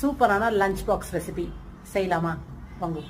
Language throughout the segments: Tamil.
சூப்பரான லஞ்ச் பாக்ஸ் ரெசிபி செய்யலாமா வாங்க.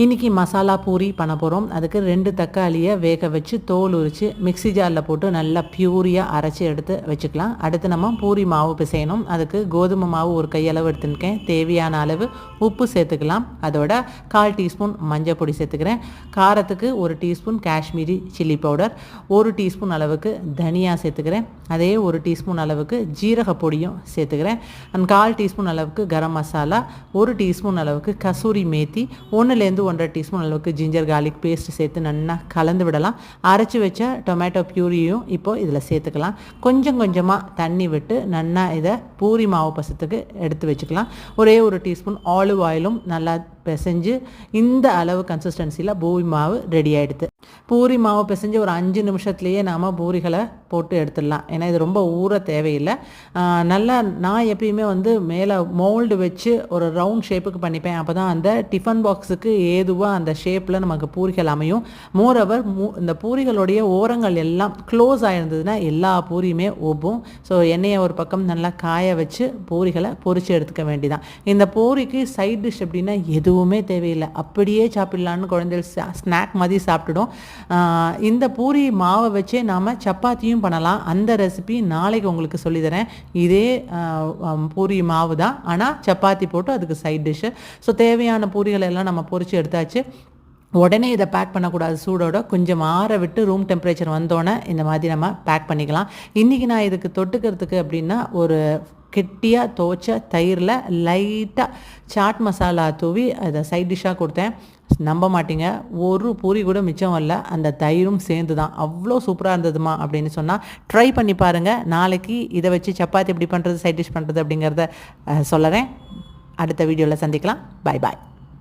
இன்றைக்கி மசாலா பூரி பண்ண போகிறோம். அதுக்கு 2 தக்காளியை வேக வச்சு தோல் உரித்து மிக்ஸி ஜாரில் போட்டு நல்லா பியூரியாக அரைச்சி எடுத்து வச்சுக்கலாம். அடுத்து நம்ம பூரி மாவு பிசையணும். அதுக்கு கோதுமை மாவு ஒரு கையளவு எடுத்துருக்கேன். தேவையான அளவு உப்பு சேர்த்துக்கலாம். அதோட 1/4 டீஸ்பூன் மஞ்சள் பொடி சேர்த்துக்கிறேன். காரத்துக்கு 1 teaspoon Kashmiri chilli powder, 1 teaspoon அளவுக்கு தனியா சேர்த்துக்கிறேன். அதே 1 டீஸ்பூன் அளவுக்கு ஜீரக பொடியும் சேர்த்துக்கிறேன். 1/4 டீஸ்பூன் அளவுக்கு கரம் மசாலா, 1 டீஸ்பூன் அளவுக்கு கசூரி மேத்தி, 1லேருந்து 1.5 டீஸ்பூன் அளவுக்கு ஜிஞ்சர் கார்லிக் பேஸ்ட் சேர்த்து நல்லா கலந்து விடலாம். அரைச்சி வச்ச டொமேட்டோ பியூரியும் இப்போது இதில் சேர்த்துக்கலாம். கொஞ்சம் கொஞ்சமாக தண்ணி விட்டு நல்லா இதை பூரி மாவு பசத்துக்கு எடுத்து வச்சுக்கலாம். ஒரே 1 டீஸ்பூன் ஆலிவ் ஆயிலும் நல்லா பிசைஞ்சு இந்த அளவு கன்சிஸ்டன்சியில் பூரி மாவு ரெடி ஆகிடுது. பூரி மாவு பிசைஞ்சு ஒரு 5 நிமிஷத்துலேயே நாம் பூரிகளை போட்டு எடுத்துடலாம். ஏன்னா இது ரொம்ப ஊற தேவையில்லை. நல்லா நான் எப்பயுமே மேலே மோல்டு வச்சு ஒரு ரவுண்ட் ஷேப்புக்கு பண்ணிப்பேன். அப்போ தான் அந்த டிஃபன் பாக்ஸுக்கு ஏதுவாக அந்த ஷேப்பில் நமக்கு பூரிகள் அமையும். மோரோவர் இந்த பூரிகளுடைய ஓரங்கள் எல்லாம் க்ளோஸ் ஆகிருந்ததுன்னா எல்லா பூரியுமே ஒவ்வும். ஸோ எண்ணெயை ஒரு பக்கம் நல்லா காய வச்சு பூரிகளை பொரித்து எடுத்துக்க வேண்டிதான். இந்த பூரிக்கு சைட் டிஷ் எப்படின்னா எதுவுமே தேவையில்லை, அப்படியே சாப்பிடலான்னு குழந்தைகள் ஸ்நாக் மாதிரி சாப்பிட்டுடும். இந்த பூரி மாவை வச்சே நாம் சப்பாத்தியும் பண்ணலாம். அந்த ரெசிபி நாளைக்கு உங்களுக்கு சொல்லித்தரேன். இதே பூரி மாவு தான், ஆனால் சப்பாத்தி போட்டு அதுக்கு சைட் டிஷ்ஷு. ஸோ தேவையான பூரிகளை எல்லாம் நம்ம பொரித்து எடுத்தாச்சு. உடனே இதை பேக் பண்ணக்கூடாது. சூடோட கொஞ்சம் ஆற விட்டு ரூம் டெம்பரேச்சர் வந்தோடனே இந்த மாதிரி நம்ம பேக் பண்ணிக்கலாம். இன்றைக்கி நான் இதுக்கு தொட்டுக்கிறதுக்கு அப்படின்னா ஒரு கெட்டியாக துவைச்ச தயிரில் லைட்டாக சாட் மசாலா தூவி அதை சைட் டிஷ்ஷாக கொடுத்தேன். நம்ப மாட்டீங்க, ஒரு பூரி கூட மிச்சம் வரல, அந்த தயிரும் சேர்ந்து தான். அவ்வளோ சூப்பராக இருந்ததுமா அப்படின்னு சொன்னால் ட்ரை பண்ணி பாருங்கள். நாளைக்கு இதை வச்சு சப்பாத்தி எப்படி பண்ணுறது, சைட் டிஷ் பண்ணுறது அப்படிங்கிறத சொல்லுறேன். அடுத்த வீடியோவில் சந்திக்கலாம். பாய் பாய்.